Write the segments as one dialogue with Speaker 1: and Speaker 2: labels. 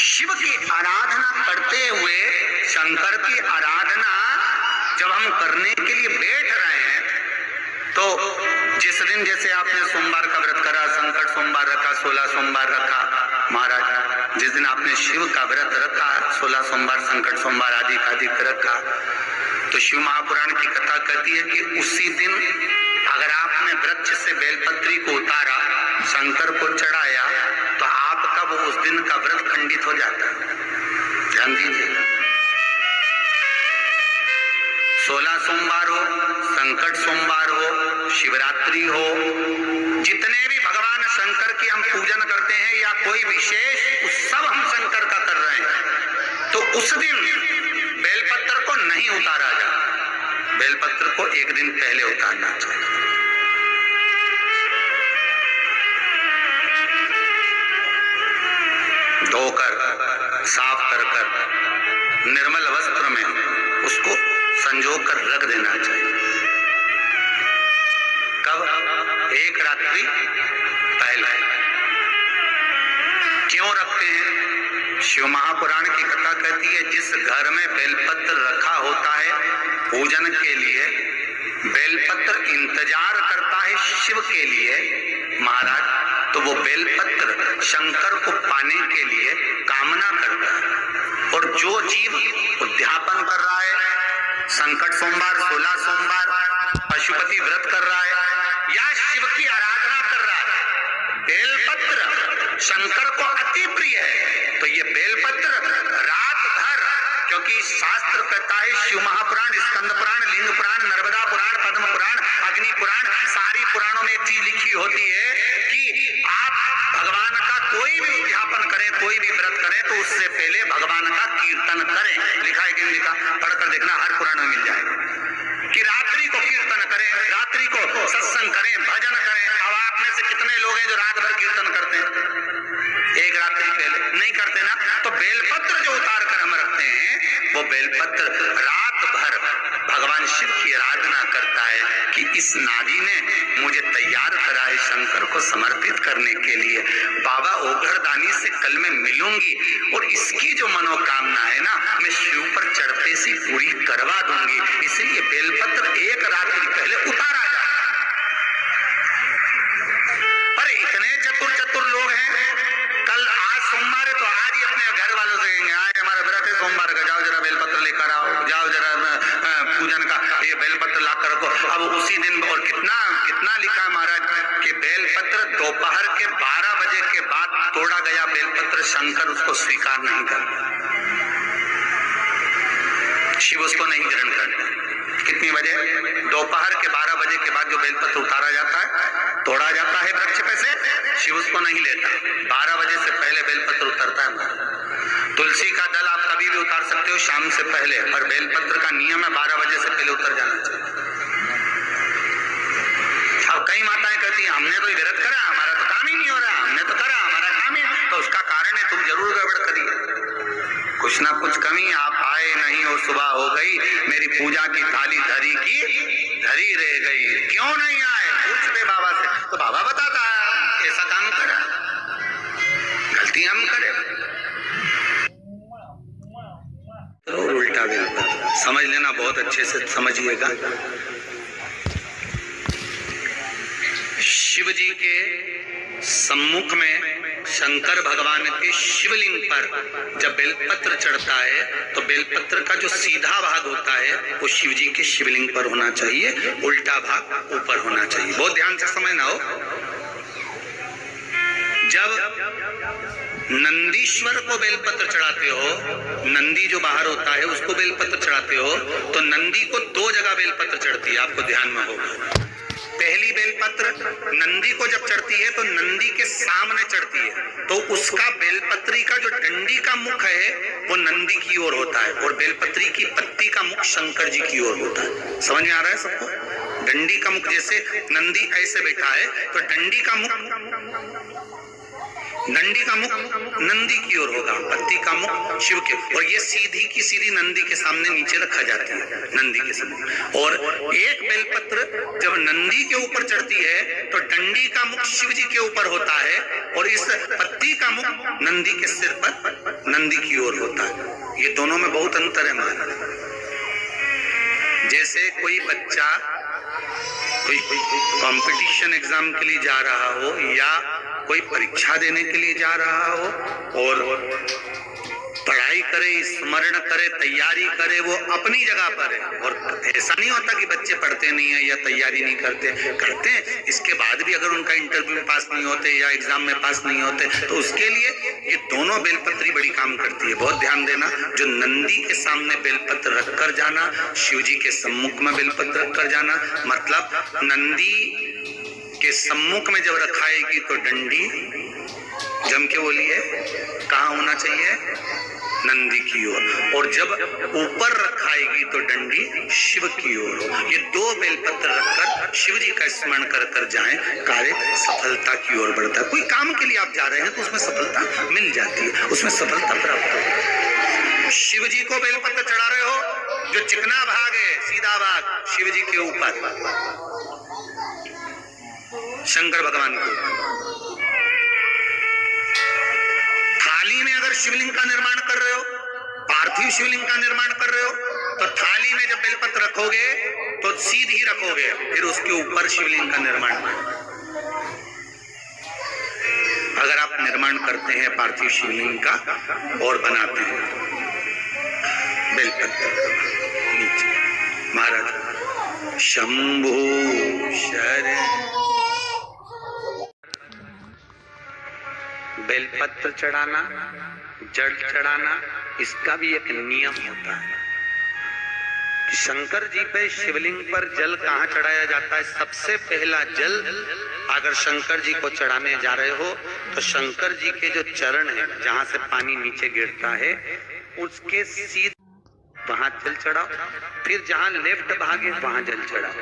Speaker 1: शिव की आराधना करते हुए शंकर की आराधना जब हम करने के लिए बैठ रहे हैं तो जिस दिन जैसे आपने सोमवार का व्रत करा, संकट सोमवार रखा, 16 सोमवार रखा, महाराज जिस दिन आपने शिव का व्रत रखा, 16 सोमवार संकट सोमवार आदि रखा, तो शिव महापुराण की कथा कहती है कि उसी दिन अगर आपने वृक्ष से बेलपत्री को उतारा, शंकर को चढ़ाया, तो आपका वो उस दिन का व्रत खंडित हो जाता है। ध्यान दीजिए, 16 सोमवार हो, संकट सोमवार हो, शिवरात्रि हो, जितने भी भगवान शंकर की हम पूजन करते हैं या कोई विशेष उत्सव हम शंकर का कर रहे हैं, तो उस दिन बेलपत्र को नहीं उतारा जाता, बेलपत्र को एक दिन पहले उतारना चाहिए। धोकर, साफ कर निर्मल वस्त्र में उसको संजो कर रख देना चाहिए। कब? एक रात्रि पहले। क्यों रखते हैं? शिव महापुराण की कथा कहती है जिस घर में बेलपत्र रखा होता है पूजन के लिए, बेलपत्र इंतजार करता है शिव के लिए महाराज, तो वो बेलपत्र शंकर को पाने के लिए कामना करता है। और जो जीव उद्यापन कर रहा है, संकट सोमवार, 16 सोमवार, पशुपति व्रत कर रहा है या शिव की आराधना कर रहा है, बेलपत्र शंकर को अति प्रिय है। तो ये बेलपत्र रात भर, क्योंकि शास्त्र कहता है, शिव महापुराण, स्कंद पुराण, लिंग पुराण, नर्मदा पुराण, पद्म पुराण, अग्नि पुराण, सारी पुराणों में एक चीज लिखी होती है कि आप भगवान का कोई भी उद्यापन करें, कोई भी व्रत करें, तो उससे पहले भगवान का कीर्तन करें। लिखा है कि नहीं लिखा? पढ़कर देखना, हर पुराण में मिल जाएगा कि रात्रि को कीर्तन करें, रात्रि को सत्संग करें, भजन करें। अब आप में से कितने लोग हैं जो रात भर कीर्तन करते हैं? एक रात्रि पहले नहीं करते ना? तो बेलपत्र जो उतार कर हम रखते हैं, वो बेलपत्र रात भर भगवान शिव की आराधना करता है कि इस नारी ने मुझे तैयार करा है शंकर को समर्पित करने के लिए। बाबा ओघरदानी से कल मैं मिलूंगी और इसकी जो मनोकामना है ना, मैं शिव पर चढ़ते सी पूरी करवा दूंगी। इसलिए बेलपत्र एक रात्रि पहले उतारा जाए। पर इतने चतुर लोग हैं, कल आज सोमवार है तो आज ही अपने घर वालों से कहेंगे आज हमारा व्रत है सोमवार का, जाओ जरा बेलपत्र लेकर आओ, जाओ जरा पूजन का ये बेलपत्र ला कर रखो। अब उसी दिन, और कितना लिखा महाराज कि बेलपत्र दोपहर के 12 बजे के बाद तोड़ा गया बेलपत्र शंकर उसको स्वीकार नहीं करता, शिव उसको नहीं ग्रहण करता। कितनी बजे? दोपहर के 12 बजे के बाद जो बेलपत्र उतारा जाता है, तोड़ा जाता है वृक्ष पे से, शिव उसको नहीं लेता। 12 बजे से पहले बेलपत्र उतरता है। तुलसी का दल आप कभी भी उतार सकते हो शाम से पहले, पर बेलपत्र का नियम है 12 बजे से पहले उतर जाना चाहिए। अब कई माताएं कहती हैं हमने तो व्रत करा, हमारा तो काम ही नहीं हो रहा, हमने तो करा, हमारा काम ही, तो उसका कारण है तुम जरूर गड़बड़ करिए, कुछ ना कुछ कमी। आप आए नहीं और सुबह हो गई, मेरी पूजा की थाली धरी की धरी रह गई, क्यों नहीं आए? पूछते बाबा से, तो बाबा बताता है ऐसा काम करा, गलती हम करें। तो उल्टा बेलपत्र समझ लेना, बहुत अच्छे से समझिएगा। शिव जी के सम्मुख में शंकर भगवान के शिवलिंग पर जब बेलपत्र चढ़ता है तो बेलपत्र का जो सीधा भाग होता है वो शिव जी के शिवलिंग पर होना चाहिए, उल्टा भाग ऊपर होना चाहिए। बहुत ध्यान से समझना हो। जब नंदीश्वर को बेलपत्र चढ़ाते हो, नंदी जो बाहर होता है उसको बेलपत्र चढ़ाते हो, तो नंदी को 2 जगह बेलपत्र चढ़ती है, आपको ध्यान में होगा। पहली बेलपत्र नंदी को जब चढ़ती है तो नंदी के सामने चढ़ती है, तो उसका बेलपत्री का जो डंडी का मुख है वो नंदी की ओर होता है और बेलपत्री की पत्ती का मुख शंकर जी की ओर होता है। समझ में आ रहा है सबको? डंडी का मुख, जैसे नंदी ऐसे बैठा है तो डंडी का मुख डंडी का मुख नंदी की ओर होगा, पत्ती का मुख शिव के, और ये सीधी की सीधी नंदी के सामने नीचे रखा जाती है, नंदी के सामने। और एक बेलपत्र जब नंदी के ऊपर चढ़ती है तो डंडी का मुख शिव जी के ऊपर होता है और इस पत्ती का मुख नंदी के सिर पर नंदी की ओर होता है। ये दोनों में बहुत अंतर है महाराज। जैसे कोई बच्चा कोई कंपटीशन एग्जाम के लिए जा रहा हो या कोई परीक्षा देने के लिए जा रहा हो और पढ़ाई करे, स्मरण करे, तैयारी करे, वो अपनी जगह पर है। और ऐसा नहीं होता कि बच्चे पढ़ते नहीं है या तैयारी नहीं करते, करते हैं। इसके बाद भी अगर उनका इंटरव्यू में पास नहीं होते या एग्जाम में पास नहीं होते तो उसके लिए ये दोनों बेलपत्री बड़ी काम करती है। बहुत ध्यान देना, जो नंदी के सामने बेलपत्र रखकर जाना, शिव जी के सम्मुख में बेलपत्र रखकर जाना, मतलब नंदी के सम्मुख में जब रखाएगी तो डंडी जम के बोलिए कहाँ होना चाहिए, नंदी की ओर, और जब ऊपर रखाएगी तो डंडी शिव की ओर हो। ये दो बेलपत्र रखकर शिव जी का स्मरण कर कर जाएं, कार्य सफलता की ओर बढ़ता है। कोई काम के लिए आप जा रहे हैं तो उसमें सफलता मिल जाती है, उसमें सफलता प्राप्त हो। शिव जी को बेलपत्र चढ़ा रहे हो, जो चिकना भाग है सीधा भाग शिव जी के ऊपर, शंकर भगवान को। थाली में अगर शिवलिंग का निर्माण कर रहे हो, पार्थिव शिवलिंग का निर्माण कर रहे हो, तो थाली में जब बेलपत्र रखोगे तो सीधी रखोगे, फिर उसके ऊपर शिवलिंग का निर्माण। अगर आप निर्माण करते हैं पार्थिव शिवलिंग का और बनाते हैं बेलपत्र नीचे, महाराज शंभू शरण। बेलपत्र चढ़ाना, जल चढ़ाना, इसका भी एक नियम होता है। शंकर जी पे शिवलिंग पर जल कहाँ चढ़ाया जाता है? सबसे पहला जल अगर शंकर जी को चढ़ाने जा रहे हो तो शंकर जी के जो चरण है, जहां से पानी नीचे गिरता है, उसके सीधे वहां जल चढ़ाओ। फिर जहां लेफ्ट भागे वहां जल चढ़ाओ।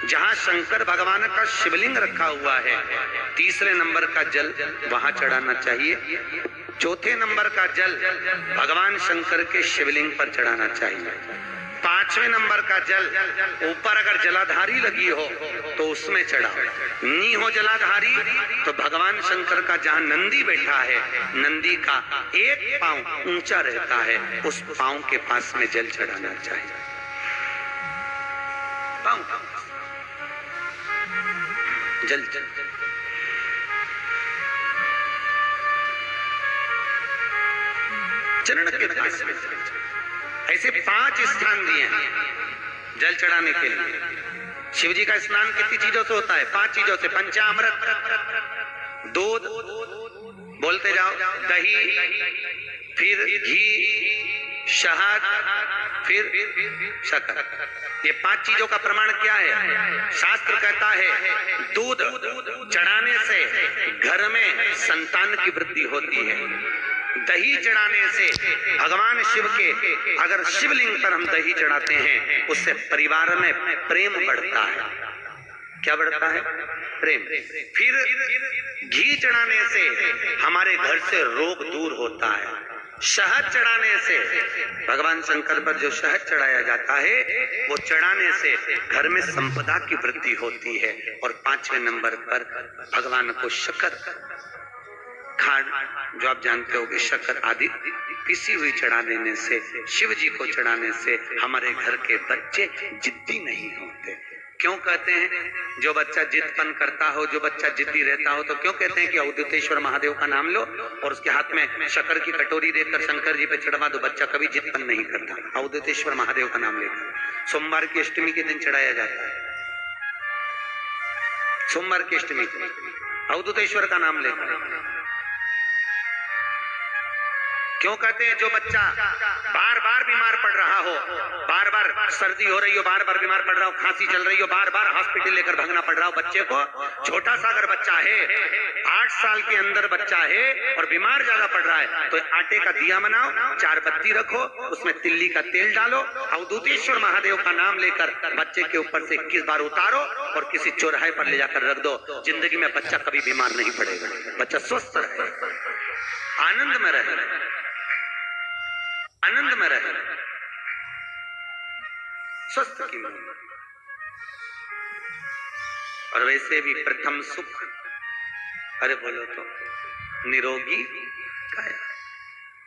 Speaker 1: जहां शंकर भगवान का शिवलिंग रखा हुआ है, तीसरे नंबर का जल वहां चढ़ाना चाहिए। चौथे नंबर का जल भगवान शंकर के शिवलिंग पर चढ़ाना चाहिए। पांचवें नंबर का जल ऊपर अगर जलाधारी लगी हो तो उसमें चढ़ाओ। नी हो जलाधारी तो भगवान शंकर का जहां नंदी बैठा है, नंदी का एक पांव ऊंचा रहता है, उस पांव के पास में जल चढ़ाना चाहिए। पांव जल चरण के पास में। ऐसे 5 स्थान दिए हैं जल चढ़ाने के लिए। शिव जी का स्नान कितनी चीजों से होता है? 5 चीजों से। पंचामृत, दूध बोलते जाओ, दही, फिर घी, शहद, फिर शक्कर। ये 5 चीजों का प्रमाण क्या है? शास्त्र कहता है दूध चढ़ाने से घर में संतान की वृद्धि होती है। दही चढ़ाने से भगवान शिव के, अगर शिवलिंग पर हम दही चढ़ाते हैं, उससे परिवार में प्रेम बढ़ता है। क्या बढ़ता है? प्रेम। फिर घी चढ़ाने से हमारे घर से रोग दूर होता है। शहद चढ़ाने से, भगवान शंकर पर जो शहद चढ़ाया जाता है, वो चढ़ाने से घर में संपदा की वृद्धि होती है। और 5वें नंबर पर भगवान को शक्कर, खांड जो आप जानते होगे, शक्कर आदि पिसी हुई चढ़ा देने से, शिव जी को चढ़ाने से हमारे घर के बच्चे जिद्दी नहीं होते। क्यों कहते हैं? जो बच्चा जिद्दपन करता हो, जो बच्चा जिद्दी रहता हो, तो क्यों कहते हैं कि अवधूतेश्वर महादेव का नाम लो और उसके हाथ में शक्कर की कटोरी देकर शंकर जी पे चढ़वा दो, बच्चा कभी जिद्दपन नहीं करता। अवधूतेश्वर महादेव का नाम लेकर सोमवार की अष्टमी के दिन चढ़ाया जाता है। सोमवार की अष्टमी अवधूतेश्वर का नाम लेकर। क्यों कहते हैं? जो बच्चा बार बार बीमार पड़ रहा हो, बार बार सर्दी हो रही हो, बार बार बीमार पड़ रहा हो, खांसी चल रही हो, बार बार हॉस्पिटल लेकर भागना पड़ रहा हो बच्चे को, छोटा सा अगर बच्चा है, 8 साल के अंदर बच्चा है और बीमार ज्यादा पड़ रहा है, तो आटे का दिया बनाओ, 4 बत्ती रखो, उसमें तिल्ली का तेल डालो, अवधूतेश्वर महादेव का नाम लेकर बच्चे के ऊपर से 21 बार उतारो और किसी चौराहे पर ले जाकर रख दो। जिंदगी में बच्चा कभी बीमार नहीं पड़ेगा, बच्चा स्वस्थ रहेगा। आनंद में रहे, आनंद में रहे, स्वस्थ की मूल। और वैसे भी प्रथम सुख, अरे बोलो तो निरोगी काया,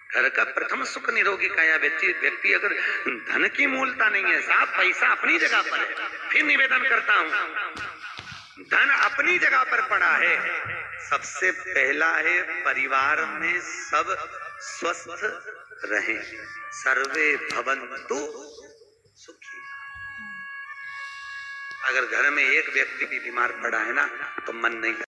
Speaker 1: घर का प्रथम सुख निरोगी काया। व्यक्ति अगर धन की मूलता नहीं है, साहब पैसा अपनी जगह पर है, फिर निवेदन करता हूं, धन अपनी जगह पर पड़ा है। सबसे पहला है परिवार में सब स्वस्थ रहे, सर्वे भवन्तु सुखी। अगर घर में एक व्यक्ति भी बीमार पड़ा है ना तो मन नहीं